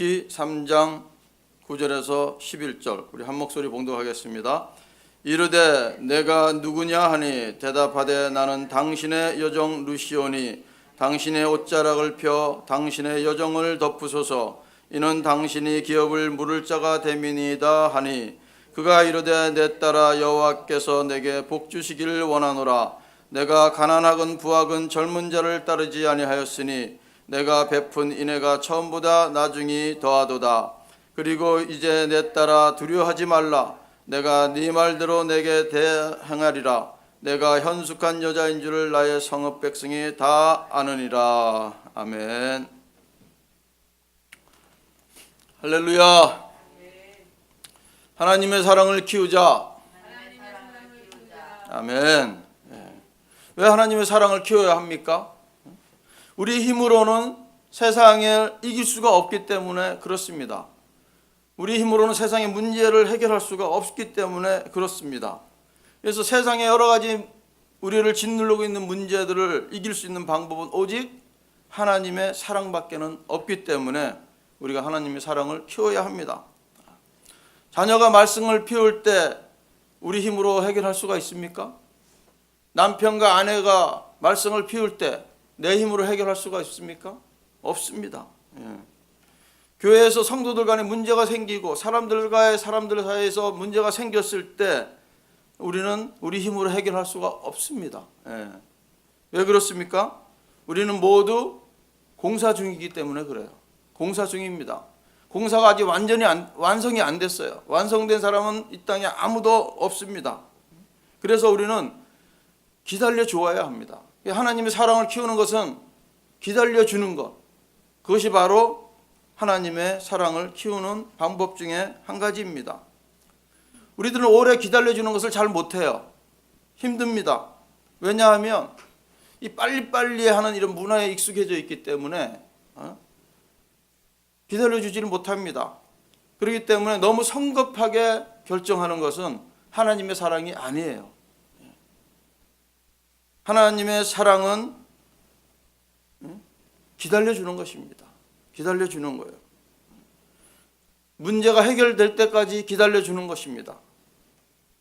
출애굽기 3장 9절에서 11절 우리 한 목소리 봉독하겠습니다. 이르되 내가 누구냐 하니 대답하되 나는 당신의 여종 루시오니 당신의 옷자락을 펴 당신의 여종을 덮으소서. 이는 당신이 기업을 물을 자가 됨이니이다 하니 그가 이르되 내 딸아 여호와께서 내게 복 주시기를 원하노라. 내가 가난하건 부하건 젊은 자를 따르지 아니하였으니 내가 베푼 인애가 처음보다 나중이 더하도다. 그리고 이제 내 딸아 두려워하지 말라. 내가 네 말대로 내게 대행하리라. 내가 현숙한 여자인 줄을 나의 성읍 백성이 다 아느니라. 아멘. 할렐루야. 하나님의 사랑을 키우자. 아멘. 왜 하나님의 사랑을 키워야 합니까? 우리 힘으로는 세상을 이길 수가 없기 때문에 그렇습니다. 우리 힘으로는 세상의 문제를 해결할 수가 없기 때문에 그렇습니다. 그래서 세상에 여러 가지 우리를 짓누르고 있는 문제들을 이길 수 있는 방법은 오직 하나님의 사랑밖에는 없기 때문에 우리가 하나님의 사랑을 키워야 합니다. 자녀가 말썽을 피울 때 우리 힘으로 해결할 수가 있습니까? 남편과 아내가 말썽을 피울 때 내 힘으로 해결할 수가 있습니까? 없습니다. 교회에서 성도들 간에 문제가 생기고 사람들 사이에서 문제가 생겼을 때 우리는 우리 힘으로 해결할 수가 없습니다. 왜 그렇습니까? 우리는 모두 공사 중이기 때문에 그래요. 공사 중입니다. 공사가 아직 완성이 안 됐어요. 완성된 사람은 이 땅에 아무도 없습니다. 그래서 우리는 기다려 주어야 합니다. 하나님의 사랑을 키우는 것은 기다려 주는 것, 그것이 바로 하나님의 사랑을 키우는 방법 중에 한 가지입니다. 우리들은 오래 기다려 주는 것을 잘 못해요. 힘듭니다. 왜냐하면 이 빨리빨리 하는 이런 문화에 익숙해져 있기 때문에 기다려 주지를 못합니다. 그렇기 때문에 너무 성급하게 결정하는 것은 하나님의 사랑이 아니에요. 하나님의 사랑은 기다려주는 것입니다. 기다려주는 거예요. 문제가 해결될 때까지 기다려주는 것입니다.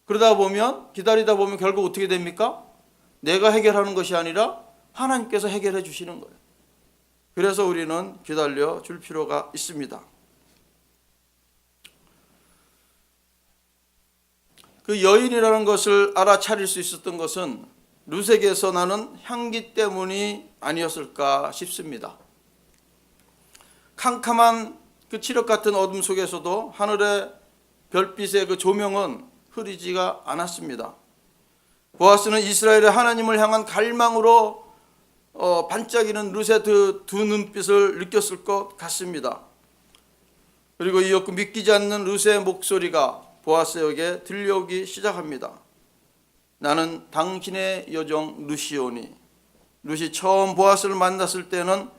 기다리다 보면 결국 어떻게 됩니까? 내가 해결하는 것이 아니라 하나님께서 해결해 주시는 거예요. 그래서 우리는 기다려줄 필요가 있습니다. 그 여인이라는 것을 알아차릴 수 있었던 것은 룻에게서 나는 향기 때문이 아니었을까 싶습니다. 캄캄한 그 칠흑 같은 어둠 속에서도 하늘의 별빛의 그 조명은 흐리지가 않았습니다. 보아스는 이스라엘의 하나님을 향한 갈망으로 반짝이는 룻의 두 눈빛을 느꼈을 것 같습니다. 그리고 이었고 믿기지 않는 룻의 목소리가 보아스에게 들려오기 시작합니다. 나는 당신의 여종 루시오니. 룻이 처음 보아스를 만났을 때는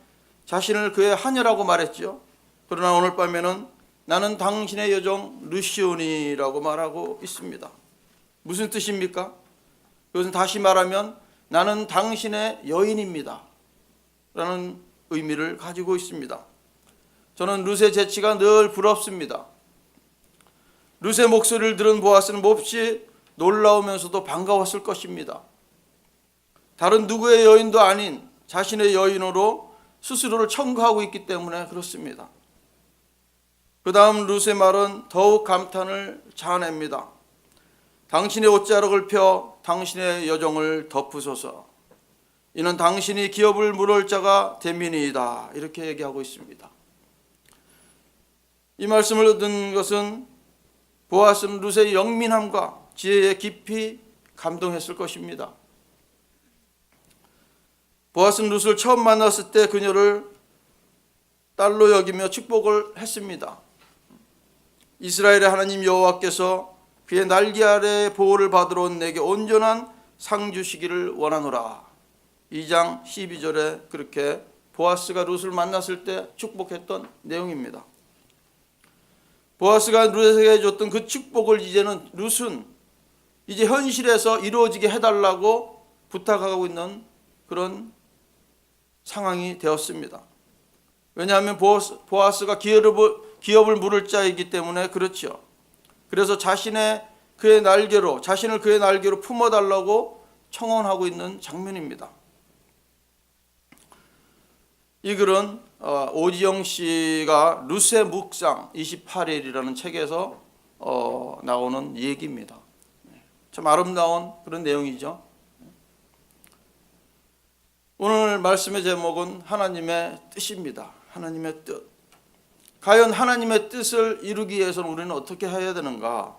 자신을 그의 하녀라고 말했죠. 그러나 오늘 밤에는 나는 당신의 여종 루시오니라고 말하고 있습니다. 무슨 뜻입니까? 그것은 다시 말하면 나는 당신의 여인입니다 라는 의미를 가지고 있습니다. 저는 룻의 재치가 늘 부럽습니다. 룻의 목소리를 들은 보아스는 몹시 놀라우면서도 반가웠을 것입니다. 다른 누구의 여인도 아닌 자신의 여인으로 스스로를 첨가하고 있기 때문에 그렇습니다. 그 다음 룻의 말은 더욱 감탄을 자아냅니다. 당신의 옷자락을 펴 당신의 여종을 덮으소서. 이는 당신이 기업을 물을 자가 됨이니이다. 이렇게 얘기하고 있습니다. 이 말씀을 얻은 것은 보아스는 룻의 영민함과 지혜에 깊이 감동했을 것입니다. 보아스는 룻을 처음 만났을 때 그녀를 딸로 여기며 축복을 했습니다. 이스라엘의 하나님 여호와께서 그의 날개 아래 보호를 받으러 온 내게 온전한 상 주시기를 원하노라. 2장 12절에 그렇게 보아스가 룻을 만났을 때 축복했던 내용입니다. 보아스가 룻에게 줬던 그 축복을 이제는 룻은 이제 현실에서 이루어지게 해달라고 부탁하고 있는 그런 상황이 되었습니다. 왜냐하면 보아스가 기업을 물을 자이기 때문에 그렇죠. 그래서 자신을 그의 날개로 품어달라고 청혼하고 있는 장면입니다. 이 글은 오지영 씨가 루세 묵상 28일이라는 책에서 나오는 얘기입니다. 참 아름다운 그런 내용이죠. 오늘 말씀의 제목은 하나님의 뜻입니다. 하나님의 뜻. 과연 하나님의 뜻을 이루기 위해서는 우리는 어떻게 해야 되는가?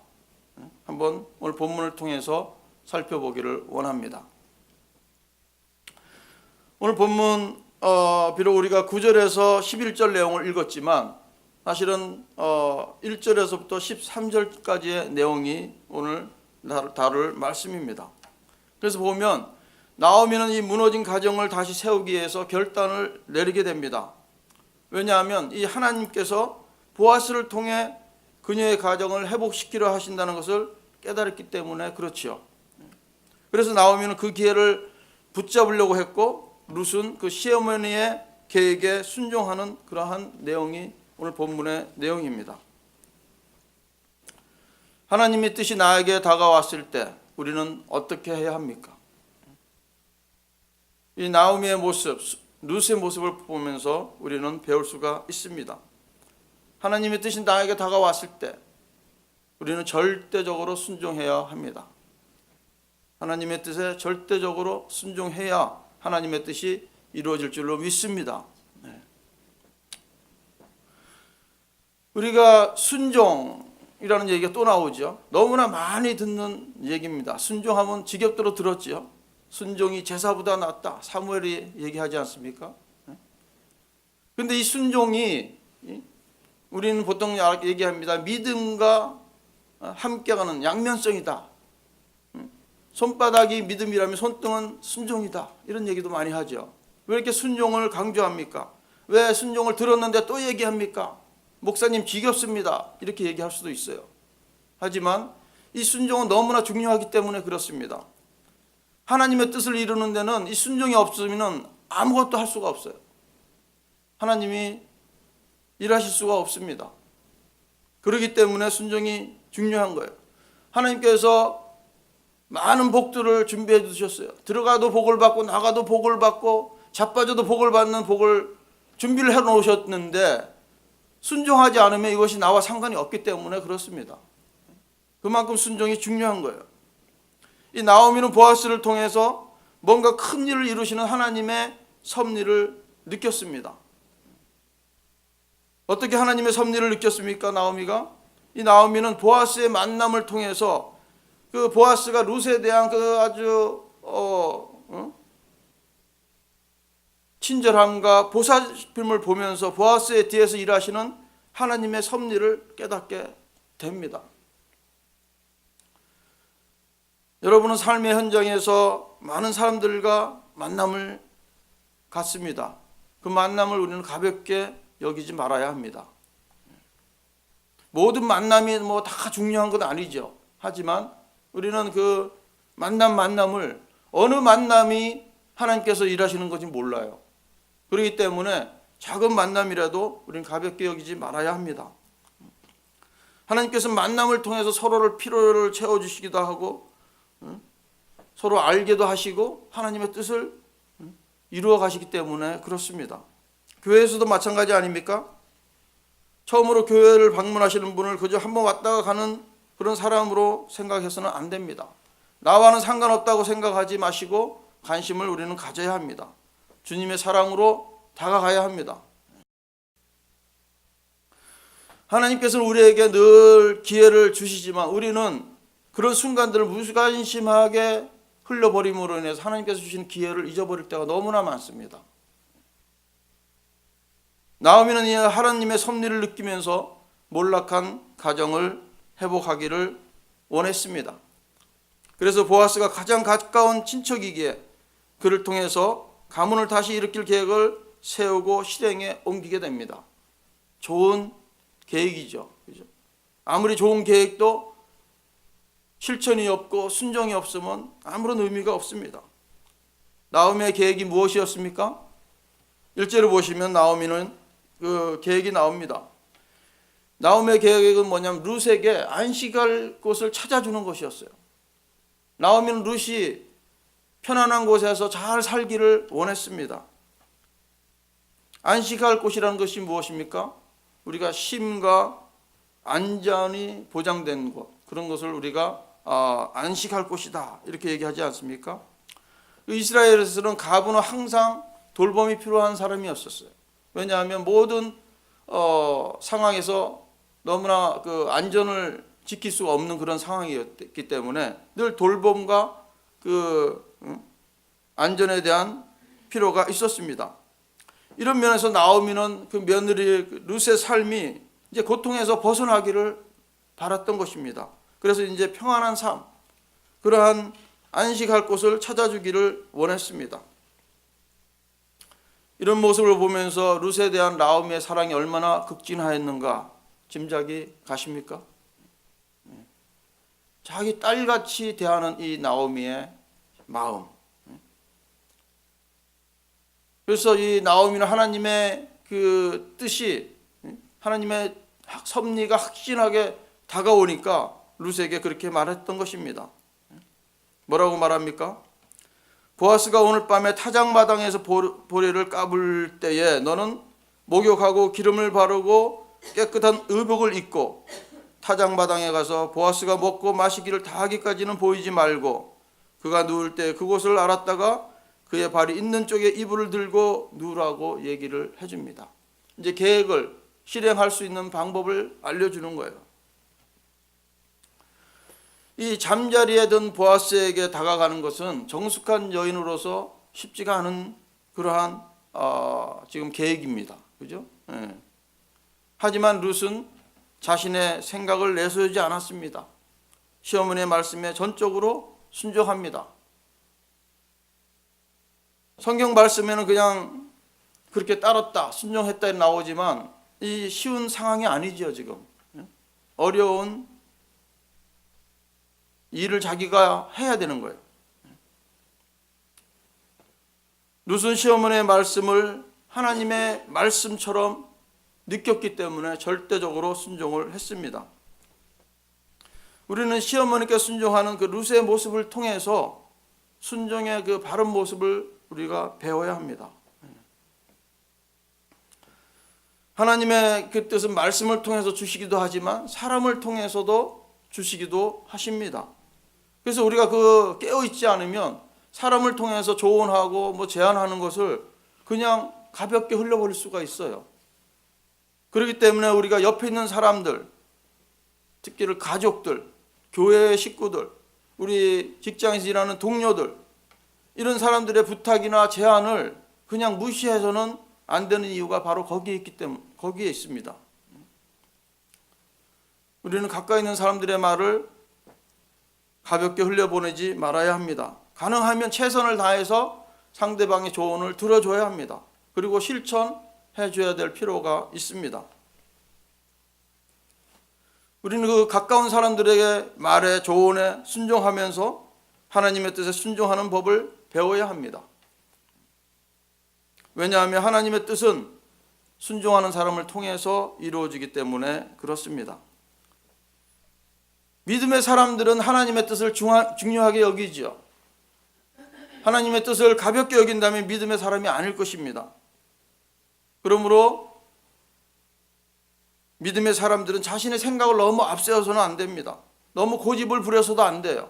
한번 오늘 본문을 통해서 살펴보기를 원합니다. 오늘 본문 비록 우리가 9절에서 11절 내용을 읽었지만 사실은 1절에서부터 13절까지의 내용이 오늘 다룰 말씀입니다. 그래서 보면 나오미는 이 무너진 가정을 다시 세우기 위해서 결단을 내리게 됩니다. 왜냐하면 이 하나님께서 보아스를 통해 그녀의 가정을 회복시키려 하신다는 것을 깨달았기 때문에 그렇지요. 그래서 나오미는 그 기회를 붙잡으려고 했고 룻은 그 시어머니의 계획에 순종하는 그러한 내용이 오늘 본문의 내용입니다. 하나님의 뜻이 나에게 다가왔을 때 우리는 어떻게 해야 합니까? 이 나오미의 모습, 룻의 모습을 보면서 우리는 배울 수가 있습니다. 하나님의 뜻이 나에게 다가왔을 때 우리는 절대적으로 순종해야 합니다. 하나님의 뜻에 절대적으로 순종해야 하나님의 뜻이 이루어질 줄로 믿습니다. 우리가 순종이라는 얘기가 또 나오죠. 너무나 많이 듣는 얘기입니다. 순종하면 지겹도록 들었죠. 순종이 제사보다 낫다. 사무엘이 얘기하지 않습니까? 그런데 이 순종이 우리는 보통 얘기합니다. 믿음과 함께가는 양면성이다. 손바닥이 믿음이라면 손등은 순종이다. 이런 얘기도 많이 하죠. 왜 이렇게 순종을 강조합니까? 왜 순종을 들었는데 또 얘기합니까? 목사님 지겹습니다. 이렇게 얘기할 수도 있어요. 하지만 이 순종은 너무나 중요하기 때문에 그렇습니다. 하나님의 뜻을 이루는 데는 이 순종이 없으면 아무것도 할 수가 없어요. 하나님이 일하실 수가 없습니다. 그렇기 때문에 순종이 중요한 거예요. 하나님께서 많은 복들을 준비해 주셨어요. 들어가도 복을 받고 나가도 복을 받고 자빠져도 복을 받는 복을 준비를 해 놓으셨는데 순종하지 않으면 이것이 나와 상관이 없기 때문에 그렇습니다. 그만큼 순종이 중요한 거예요. 이 나오미는 보아스를 통해서 뭔가 큰 일을 이루시는 하나님의 섭리를 느꼈습니다. 어떻게 하나님의 섭리를 느꼈습니까? 나오미가? 이 나오미는 보아스의 만남을 통해서 그 보아스가 룻에 대한 그 아주 친절함과 보살핌을 보면서 보아스의 뒤에서 일하시는 하나님의 섭리를 깨닫게 됩니다. 여러분은 삶의 현장에서 많은 사람들과 만남을 갖습니다. 그 만남을 우리는 가볍게 여기지 말아야 합니다. 모든 만남이 다 중요한 건 아니죠. 하지만 우리는 그 만남을 어느 만남이 하나님께서 일하시는 건지 몰라요. 그렇기 때문에 작은 만남이라도 우리는 가볍게 여기지 말아야 합니다. 하나님께서 만남을 통해서 서로를 필요를 채워주시기도 하고 서로 알게도 하시고 하나님의 뜻을 이루어 가시기 때문에 그렇습니다. 교회에서도 마찬가지 아닙니까? 처음으로 교회를 방문하시는 분을 그저 한번 왔다가 가는 그런 사람으로 생각해서는 안 됩니다. 나와는 상관없다고 생각하지 마시고 관심을 우리는 가져야 합니다. 주님의 사랑으로 다가가야 합니다. 하나님께서는 우리에게 늘 기회를 주시지만 우리는 그런 순간들을 무관심하게 흘려버림으로 인해서 하나님께서 주신 기회를 잊어버릴 때가 너무나 많습니다. 나오미는 이 하나님의 섭리를 느끼면서 몰락한 가정을 회복하기를 원했습니다. 그래서 보아스가 가장 가까운 친척이기에 그를 통해서 가문을 다시 일으킬 계획을 세우고 실행에 옮기게 됩니다. 좋은 계획이죠. 그죠? 아무리 좋은 계획도 실천이 없고 순종이 없으면 아무런 의미가 없습니다. 나오미의 계획이 무엇이었습니까? 1절을 보시면 나오미는 그 계획이 나옵니다. 나홈의 계획은 뭐냐면 룻에게 안식할 곳을 찾아주는 것이었어요. 나오미는 룻이 편안한 곳에서 잘 살기를 원했습니다. 안식할 곳이라는 것이 무엇입니까? 우리가 쉼과 안전이 보장된 곳, 그런 것을 우리가 안식할 곳이다 이렇게 얘기하지 않습니까? 이스라엘에서는 가부는 항상 돌봄이 필요한 사람이었었어요. 왜냐하면 모든 상황에서 너무나 그 안전을 지킬 수가 없는 그런 상황이었기 때문에 늘 돌봄과 그 안전에 대한 필요가 있었습니다. 이런 면에서 나오미는 그 며느리 룻의 삶이 이제 고통에서 벗어나기를 바랐던 것입니다. 그래서 이제 평안한 삶, 그러한 안식할 곳을 찾아주기를 원했습니다. 이런 모습을 보면서 룻에 대한 나오미의 사랑이 얼마나 극진하였는가 짐작이 가십니까? 자기 딸같이 대하는 이 나오미의 마음. 그래서 이 나오미는 하나님의 그 뜻이, 하나님의 섭리가 확신하게 다가오니까 룻에게 그렇게 말했던 것입니다. 뭐라고 말합니까? 보아스가 오늘 밤에 타작마당에서 보리를 까불 때에 너는 목욕하고 기름을 바르고 깨끗한 의복을 입고 타작마당에 가서 보아스가 먹고 마시기를 다 하기까지는 보이지 말고 그가 누울 때 그곳을 알았다가 그의 발이 있는 쪽에 이불을 들고 누우라고 얘기를 해줍니다. 이제 계획을 실행할 수 있는 방법을 알려주는 거예요. 이 잠자리에 든 보아스에게 다가가는 것은 정숙한 여인으로서 쉽지가 않은 그러한 지금 계획입니다. 그죠? 예. 하지만 룻은 자신의 생각을 내세우지 않았습니다. 시어머니의 말씀에 전적으로 순종합니다. 성경 말씀에는 그냥 그렇게 따랐다, 순종했다 나오지만 이 쉬운 상황이 아니죠, 지금. 어려운 일을 자기가 해야 되는 거예요. 룻은 시어머니의 말씀을 하나님의 말씀처럼 느꼈기 때문에 절대적으로 순종을 했습니다. 우리는 시어머니께 순종하는 그 룻의 모습을 통해서 순종의 그 바른 모습을 우리가 배워야 합니다. 하나님의 그 뜻은 말씀을 통해서 주시기도 하지만 사람을 통해서도 주시기도 하십니다. 그래서 우리가 그 깨어있지 않으면 사람을 통해서 조언하고 뭐 제안하는 것을 그냥 가볍게 흘려버릴 수가 있어요. 그렇기 때문에 우리가 옆에 있는 사람들, 특히 가족들, 교회의 식구들, 우리 직장에서 일하는 동료들, 이런 사람들의 부탁이나 제안을 그냥 무시해서는 안 되는 이유가 바로 거기에 있기 때문에 거기에 있습니다. 우리는 가까이 있는 사람들의 말을 가볍게 흘려보내지 말아야 합니다. 가능하면 최선을 다해서 상대방의 조언을 들어줘야 합니다. 그리고 실천해줘야 될 필요가 있습니다. 우리는 그 가까운 사람들에게 말에 조언에 순종하면서 하나님의 뜻에 순종하는 법을 배워야 합니다. 왜냐하면 하나님의 뜻은 순종하는 사람을 통해서 이루어지기 때문에 그렇습니다. 믿음의 사람들은 하나님의 뜻을 중요하게 여기죠. 하나님의 뜻을 가볍게 여긴다면 믿음의 사람이 아닐 것입니다. 그러므로 믿음의 사람들은 자신의 생각을 너무 앞세워서는 안 됩니다. 너무 고집을 부려서도 안 돼요.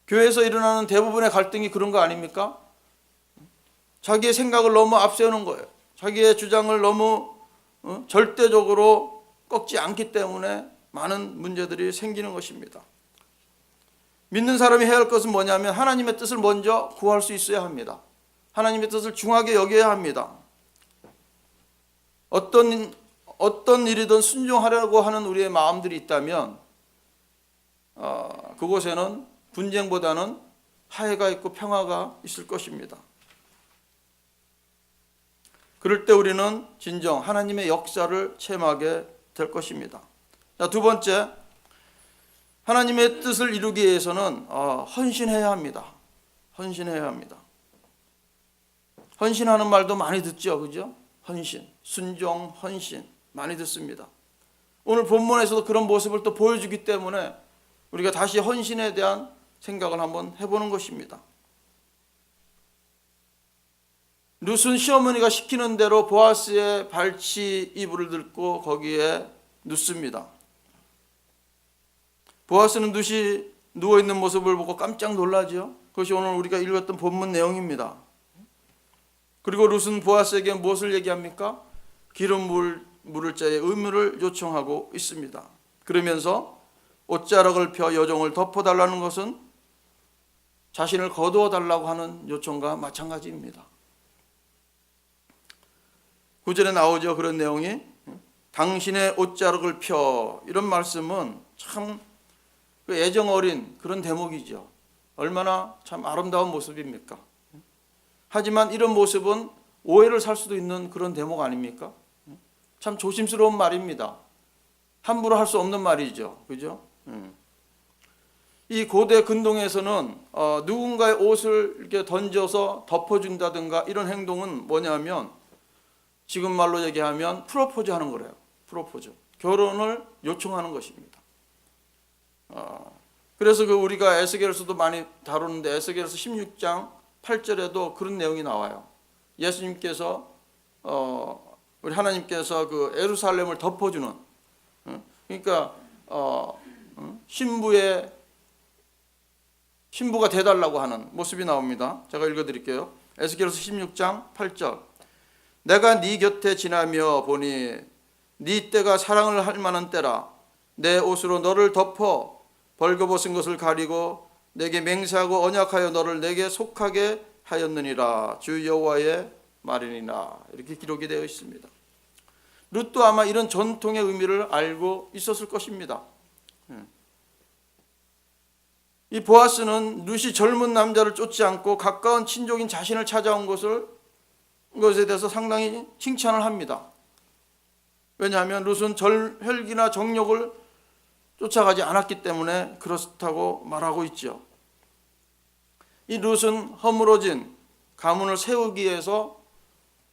교회에서 일어나는 대부분의 갈등이 그런 거 아닙니까? 자기의 생각을 너무 앞세우는 거예요. 자기의 주장을 너무 절대적으로 꺾지 않기 때문에 많은 문제들이 생기는 것입니다. 믿는 사람이 해야 할 것은 뭐냐면 하나님의 뜻을 먼저 구할 수 있어야 합니다. 하나님의 뜻을 중하게 여겨야 합니다. 어떤 일이든 순종하려고 하는 우리의 마음들이 있다면 그곳에는 분쟁보다는 화해가 있고 평화가 있을 것입니다. 그럴 때 우리는 진정 하나님의 역사를 체험하게 될 것입니다. 자, 두 번째, 하나님의 뜻을 이루기 위해서는 헌신해야 합니다. 헌신해야 합니다. 헌신하는 말도 많이 듣죠, 그죠? 헌신, 순종, 헌신 많이 듣습니다. 오늘 본문에서도 그런 모습을 또 보여주기 때문에 우리가 다시 헌신에 대한 생각을 한번 해보는 것입니다. 룻은 시어머니가 시키는 대로 보아스의 발치 이불을 들고 거기에 눕습니다. 보아스는 룻이 누워있는 모습을 보고 깜짝 놀라죠. 그것이 오늘 우리가 읽었던 본문 내용입니다. 그리고 룻은 보아스에게 무엇을 얘기합니까? 기름 물을 자의 의무를 요청하고 있습니다. 그러면서 옷자락을 펴 여종을 덮어달라는 것은 자신을 거두어 달라고 하는 요청과 마찬가지입니다. 9절에 나오죠. 그런 내용이 당신의 옷자락을 펴, 이런 말씀은 참 애정 어린 그런 대목이죠. 얼마나 참 아름다운 모습입니까? 하지만 이런 모습은 오해를 살 수도 있는 그런 대목 아닙니까? 참 조심스러운 말입니다. 함부로 할 수 없는 말이죠. 그죠? 이 고대 근동에서는 누군가의 옷을 이렇게 던져서 덮어준다든가 이런 행동은 뭐냐면 지금 말로 얘기하면 프로포즈 하는 거래요. 프로포즈. 결혼을 요청하는 것입니다. 그래서 우리가 에스겔서도 많이 다루는데 에스겔서 16장 8절에도 그런 내용이 나와요. 예수님께서 우리 하나님께서 그 예루살렘을 덮어주는, 그러니까 신부가 돼달라고 하는 모습이 나옵니다. 제가 읽어드릴게요. 에스겔서 16장 8절. 내가 네 곁에 지나며 보니 네 때가 사랑을 할 만한 때라. 내 옷으로 너를 덮어 벌거벗은 것을 가리고 내게 맹세하고 언약하여 너를 내게 속하게 하였느니라. 주 여호와의 말이니라. 이렇게 기록이 되어 있습니다. 룻도 아마 이런 전통의 의미를 알고 있었을 것입니다. 이 보아스는 룻이 젊은 남자를 쫓지 않고 가까운 친족인 자신을 찾아온 것에 대해서 상당히 칭찬을 합니다. 왜냐하면 룻은 혈기나 정욕을 쫓아가지 않았기 때문에 그렇다고 말하고 있죠. 이 룻은 허물어진 가문을 세우기 위해서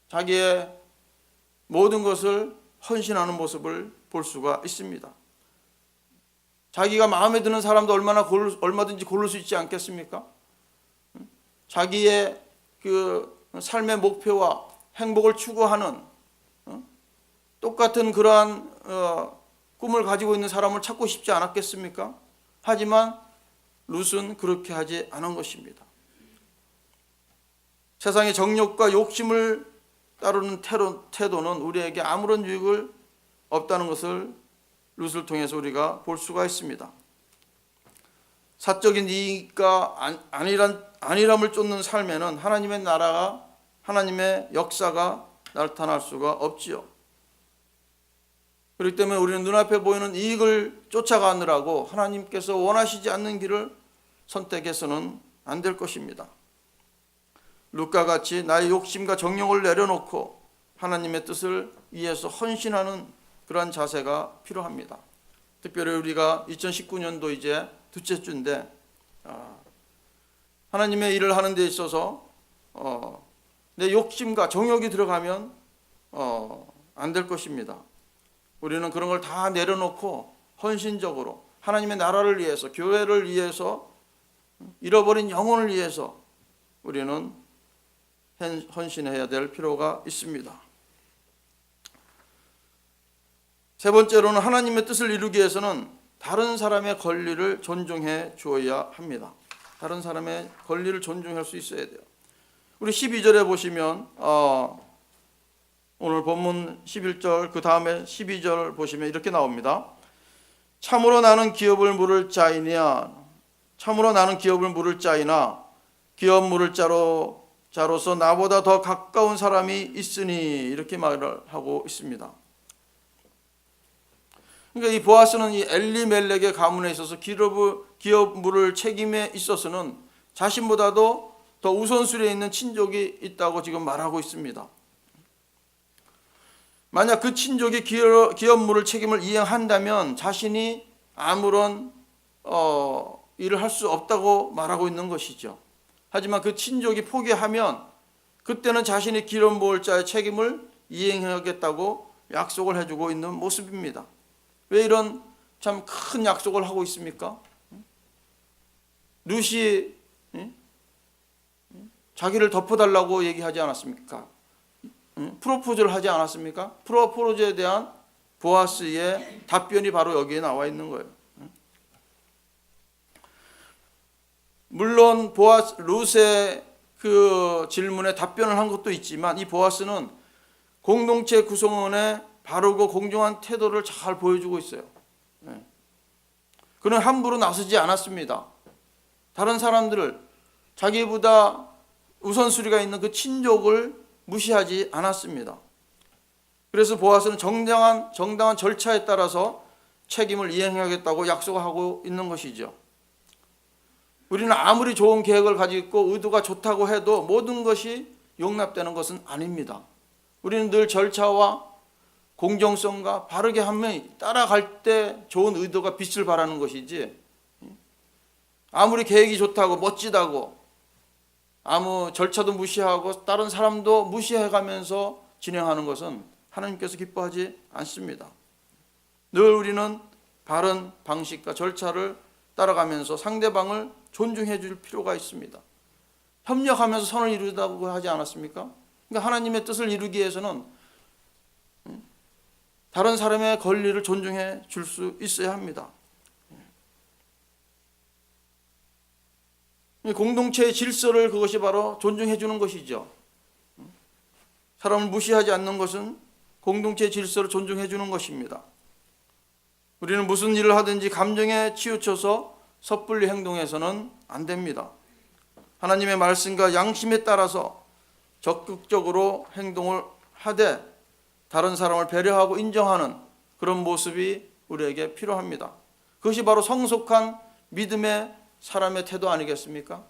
자기의 모든 것을 헌신하는 모습을 볼 수가 있습니다. 자기가 마음에 드는 사람도 얼마든지 고를 수 있지 않겠습니까? 자기의 그 삶의 목표와 행복을 추구하는 똑같은 그러한 꿈을 가지고 있는 사람을 찾고 싶지 않았겠습니까? 하지만 룻은 그렇게 하지 않은 것입니다. 세상의 정욕과 욕심을 따르는 태도는 우리에게 아무런 유익을 없다는 것을 룻을 통해서 우리가 볼 수가 있습니다. 사적인 이익과 안일함을 쫓는 삶에는 하나님의 나라가, 하나님의 역사가 나타날 수가 없지요. 그렇기 때문에 우리는 눈앞에 보이는 이익을 쫓아가느라고 하나님께서 원하시지 않는 길을 선택해서는 안 될 것입니다. 룻과 같이 나의 욕심과 정욕을 내려놓고 하나님의 뜻을 위해서 헌신하는 그러한 자세가 필요합니다. 특별히 우리가 2019년도 이제 둘째 주인데 하나님의 일을 하는 데 있어서 내 욕심과 정욕이 들어가면 안 될 것입니다. 우리는 그런 걸 다 내려놓고 헌신적으로 하나님의 나라를 위해서, 교회를 위해서, 잃어버린 영혼을 위해서 우리는 헌신해야 될 필요가 있습니다. 세 번째로는 하나님의 뜻을 이루기 위해서는 다른 사람의 권리를 존중해 주어야 합니다. 다른 사람의 권리를 존중할 수 있어야 돼요. 우리 12절에 보시면 오늘 본문 11절 그 다음에 12절 보시면 이렇게 나옵니다. 참으로 나는 기업을 물을 자이나 기업 물을 자로서 나보다 더 가까운 사람이 있으니 이렇게 말을 하고 있습니다. 그러니까 이 보아스는 이 엘리멜렉의 가문에 있어서 기업 물을 책임에 있어서는 자신보다도 더 우선순위에 있는 친족이 있다고 지금 말하고 있습니다. 만약 그 친족이 기업 물을 책임을 이행한다면 자신이 아무런 일을 할 수 없다고 말하고 있는 것이죠. 하지만 그 친족이 포기하면 그때는 자신이 기름 부을 자의 책임을 이행하겠다고 약속을 해주고 있는 모습입니다. 왜 이런 참 큰 약속을 하고 있습니까? 룻이 자기를 덮어달라고 얘기하지 않았습니까? 프로포즈를 하지 않았습니까? 프로포즈에 대한 보아스의 답변이 바로 여기에 나와 있는 거예요. 물론 룻의 그 질문에 답변을 한 것도 있지만 이 보아스는 공동체 구성원의 바르고 공정한 태도를 잘 보여주고 있어요. 그는 함부로 나서지 않았습니다. 다른 사람들을 자기보다 우선순위가 있는 그 친족을 무시하지 않았습니다. 그래서 보아스는 정당한 절차에 따라서 책임을 이행하겠다고 약속하고 있는 것이죠. 우리는 아무리 좋은 계획을 가지고 있고 의도가 좋다고 해도 모든 것이 용납되는 것은 아닙니다. 우리는 늘 절차와 공정성과 바르게 하면 따라갈 때 좋은 의도가 빛을 발하는 것이지, 아무리 계획이 좋다고 멋지다고 아무 절차도 무시하고 다른 사람도 무시해가면서 진행하는 것은 하나님께서 기뻐하지 않습니다. 늘 우리는 바른 방식과 절차를 따라가면서 상대방을 존중해 줄 필요가 있습니다. 협력하면서 선을 이루다고 하지 않았습니까? 그러니까 하나님의 뜻을 이루기 위해서는 다른 사람의 권리를 존중해 줄 수 있어야 합니다. 공동체의 질서를 그것이 바로 존중해 주는 것이죠. 사람을 무시하지 않는 것은 공동체의 질서를 존중해 주는 것입니다. 우리는 무슨 일을 하든지 감정에 치우쳐서 섣불리 행동해서는 안 됩니다. 하나님의 말씀과 양심에 따라서 적극적으로 행동을 하되 다른 사람을 배려하고 인정하는 그런 모습이 우리에게 필요합니다. 그것이 바로 성숙한 믿음의 사람의 태도 아니겠습니까?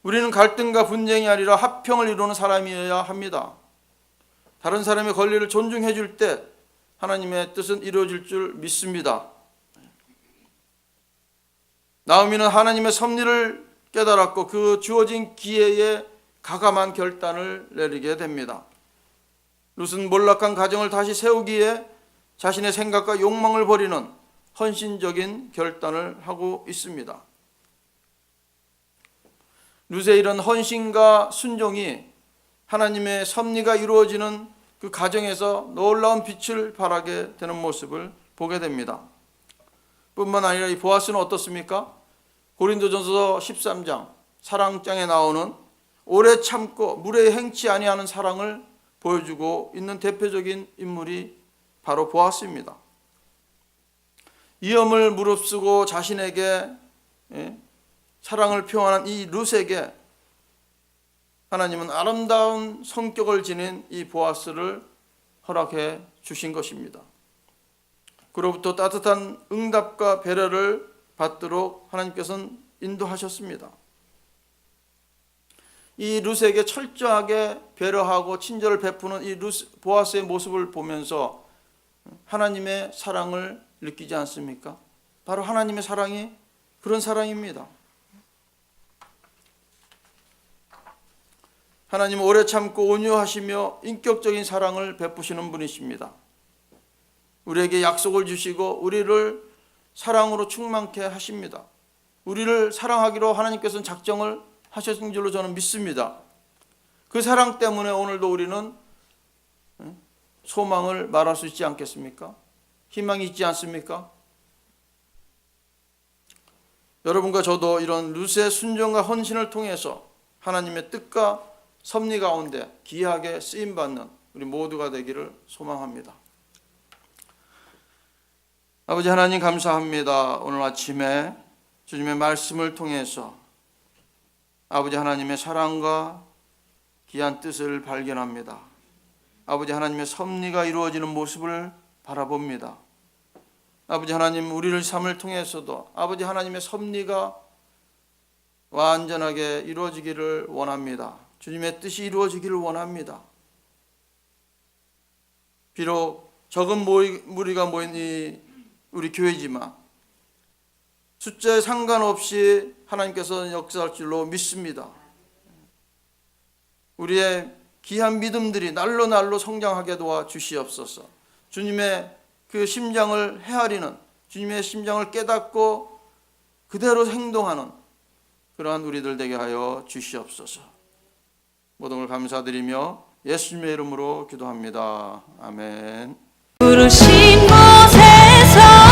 우리는 갈등과 분쟁이 아니라 화평을 이루는 사람이어야 합니다. 다른 사람의 권리를 존중해 줄 때 하나님의 뜻은 이루어질 줄 믿습니다. 나오미는 하나님의 섭리를 깨달았고 그 주어진 기회에 가감한 결단을 내리게 됩니다. 룻은 몰락한 가정을 다시 세우기에 자신의 생각과 욕망을 버리는 헌신적인 결단을 하고 있습니다. 룻의 이런 헌신과 순종이 하나님의 섭리가 이루어지는 그 가정에서 놀라운 빛을 발하게 되는 모습을 보게 됩니다. 뿐만 아니라 이 보아스는 어떻습니까? 고린도전서 13장 사랑장에 나오는 오래 참고 무례히 행치 아니하는 사랑을 보여주고 있는 대표적인 인물이 바로 보아스입니다. 위험을 무릅쓰고 자신에게 사랑을 표현한 이 룻에게 하나님은 아름다운 성격을 지닌 이 보아스를 허락해 주신 것입니다. 그로부터 따뜻한 응답과 배려를 받도록 하나님께서는 인도하셨습니다. 이 룻에게 철저하게 배려하고 친절을 베푸는 이 보아스의 모습을 보면서 하나님의 사랑을 느끼지 않습니까? 바로 하나님의 사랑이 그런 사랑입니다. 하나님은 오래 참고 온유하시며 인격적인 사랑을 베푸시는 분이십니다. 우리에게 약속을 주시고 우리를 사랑으로 충만케 하십니다. 우리를 사랑하기로 하나님께서는 작정을 하셨은 줄로 저는 믿습니다. 그 사랑 때문에 오늘도 우리는 소망을 말할 수 있지 않겠습니까? 희망이 있지 않습니까? 여러분과 저도 이런 룻의 순종과 헌신을 통해서 하나님의 뜻과 섭리 가운데 귀하게 쓰임받는 우리 모두가 되기를 소망합니다. 아버지 하나님 감사합니다. 오늘 아침에 주님의 말씀을 통해서 아버지 하나님의 사랑과 귀한 뜻을 발견합니다. 아버지 하나님의 섭리가 이루어지는 모습을 바라봅니다. 아버지 하나님 우리를 삶을 통해서도 아버지 하나님의 섭리가 완전하게 이루어지기를 원합니다. 주님의 뜻이 이루어지기를 원합니다. 비록 적은 무리가 모인 이 우리 교회지만 숫자에 상관없이 하나님께서는 역사할 줄로 믿습니다. 우리의 귀한 믿음들이 날로 날로 성장하게 도와 주시옵소서. 주님의 그 심장을 헤아리는, 주님의 심장을 깨닫고 그대로 행동하는 그러한 우리들 되게 하여 주시옵소서. 모든 걸 감사드리며 예수님의 이름으로 기도합니다. 아멘. 부르신 곳에서